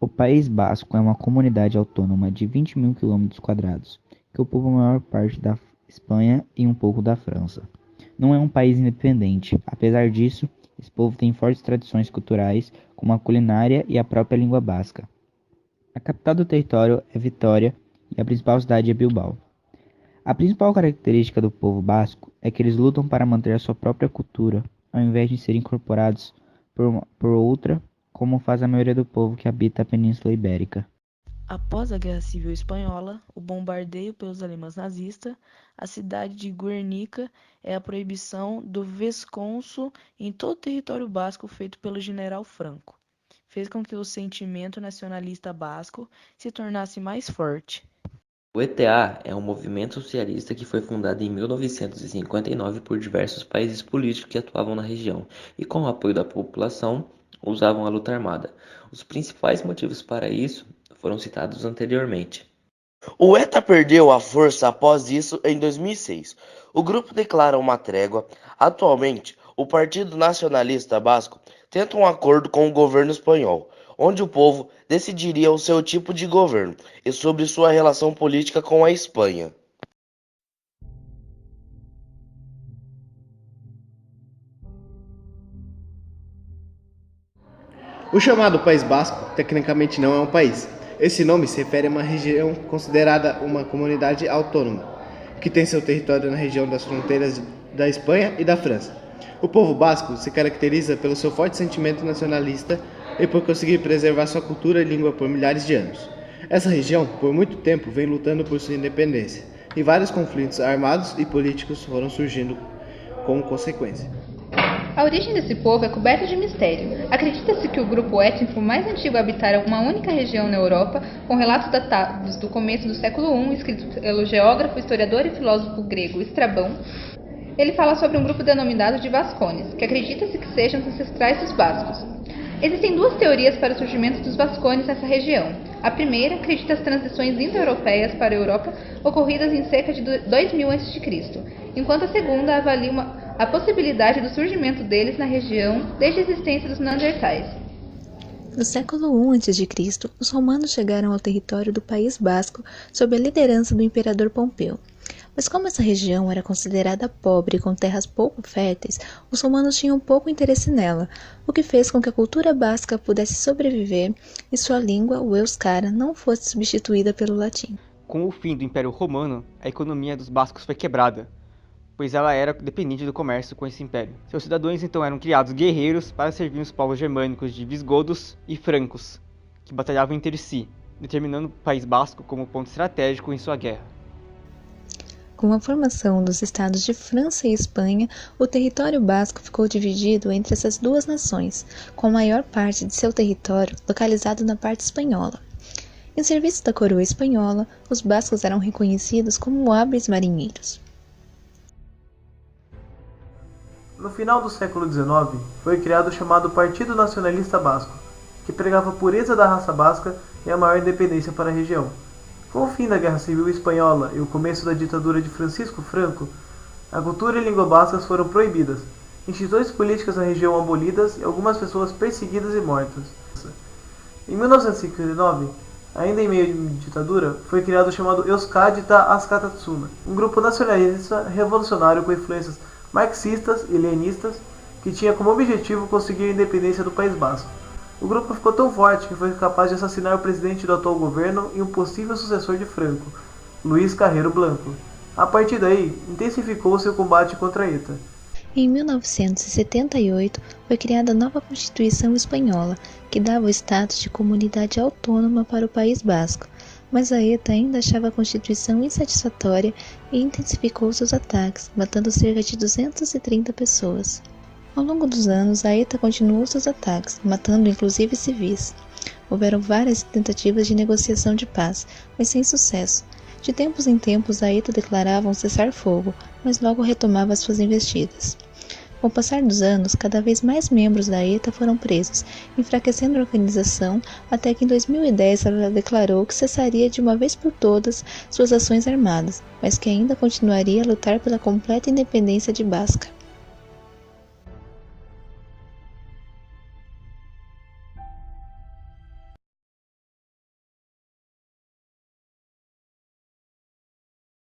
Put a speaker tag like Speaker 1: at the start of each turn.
Speaker 1: O País Basco é uma comunidade autônoma de 20.000 quilômetros quadrados, que ocupa a maior parte da Espanha e um pouco da França. Não é um país independente. Apesar disso, esse povo tem fortes tradições culturais, como a culinária e a própria língua basca. A capital do território é Vitória e a principal cidade é Bilbao. A principal característica do povo basco é que eles lutam para manter a sua própria cultura, ao invés de serem incorporados por outra, como faz a maioria do povo que habita a Península Ibérica.
Speaker 2: Após a Guerra Civil Espanhola, o bombardeio pelos alemães nazistas, a cidade de Guernica é a proibição do vesconço em todo o território basco feito pelo general Franco. Fez com que o sentimento nacionalista basco se tornasse mais forte.
Speaker 3: O ETA é um movimento socialista que foi fundado em 1959 por diversos países políticos que atuavam na região e, com o apoio da população, usavam a luta armada. Os principais motivos para isso foram citados anteriormente.
Speaker 4: O ETA perdeu a força após isso em 2006. O grupo declara uma trégua. Atualmente, o Partido Nacionalista Basco tenta um acordo com o governo espanhol, onde o povo decidiria o seu tipo de governo e sobre sua relação política com a Espanha.
Speaker 5: O chamado País Basco tecnicamente não é um país. Esse nome se refere a uma região considerada uma comunidade autônoma, que tem seu território na região das fronteiras da Espanha e da França. O povo basco se caracteriza pelo seu forte sentimento nacionalista e por conseguir preservar sua cultura e língua por milhares de anos. Essa região, por muito tempo, vem lutando por sua independência, e vários conflitos armados e políticos foram surgindo como consequência.
Speaker 6: A origem desse povo é coberta de mistério. Acredita-se que o grupo étnico mais antigo habitara uma única região na Europa, com relatos datados do começo do século I, escritos pelo geógrafo, historiador e filósofo grego Estrabão. Ele fala sobre um grupo denominado de Vascones, que acredita-se que sejam os ancestrais dos bascos. Existem duas teorias para o surgimento dos vascones nessa região. A primeira acredita as transições indo-europeias para a Europa ocorridas em cerca de 2000 a.C., enquanto a segunda avalia a possibilidade do surgimento deles na região desde a existência dos Neandertais.
Speaker 7: No século I a.C., os romanos chegaram ao território do País Basco sob a liderança do imperador Pompeu. Mas como essa região era considerada pobre e com terras pouco férteis, os romanos tinham pouco interesse nela, o que fez com que a cultura basca pudesse sobreviver e sua língua, o euskara, não fosse substituída pelo latim.
Speaker 8: Com o fim do Império Romano, a economia dos bascos foi quebrada, pois ela era dependente do comércio com esse império. Seus cidadãos então eram criados guerreiros para servir os povos germânicos de visigodos e francos, que batalhavam entre si, determinando o País Basco como ponto estratégico em sua guerra.
Speaker 7: Com a formação dos estados de França e Espanha, o território basco ficou dividido entre essas duas nações, com a maior parte de seu território localizado na parte espanhola. Em serviço da coroa espanhola, os bascos eram reconhecidos como hábeis marinheiros.
Speaker 9: No final do século XIX, foi criado o chamado Partido Nacionalista Basco, que pregava a pureza da raça basca e a maior independência para a região. Com o fim da Guerra Civil Espanhola e o começo da ditadura de Francisco Franco, a cultura e língua bascas foram proibidas, instituições políticas na região abolidas e algumas pessoas perseguidas e mortas. Em 1959, ainda em meio de ditadura, foi criado o chamado Euskadi ta Askatatsuna, um grupo nacionalista revolucionário com influências marxistas e leninistas que tinha como objetivo conseguir a independência do País Basco. O grupo ficou tão forte que foi capaz de assassinar o presidente do atual governo e um possível sucessor de Franco, Luís Carrero Blanco. A partir daí, intensificou-se o combate contra a ETA.
Speaker 7: Em 1978, foi criada a nova Constituição Espanhola, que dava o status de comunidade autônoma para o País Basco, mas a ETA ainda achava a Constituição insatisfatória e intensificou seus ataques, matando cerca de 230 pessoas. Ao longo dos anos, a ETA continuou seus ataques, matando inclusive civis. Houveram várias tentativas de negociação de paz, mas sem sucesso. De tempos em tempos, a ETA declarava um cessar-fogo, mas logo retomava suas investidas. Com o passar dos anos, cada vez mais membros da ETA foram presos, enfraquecendo a organização, até que em 2010 ela declarou que cessaria de uma vez por todas suas ações armadas, mas que ainda continuaria a lutar pela completa independência de Basca.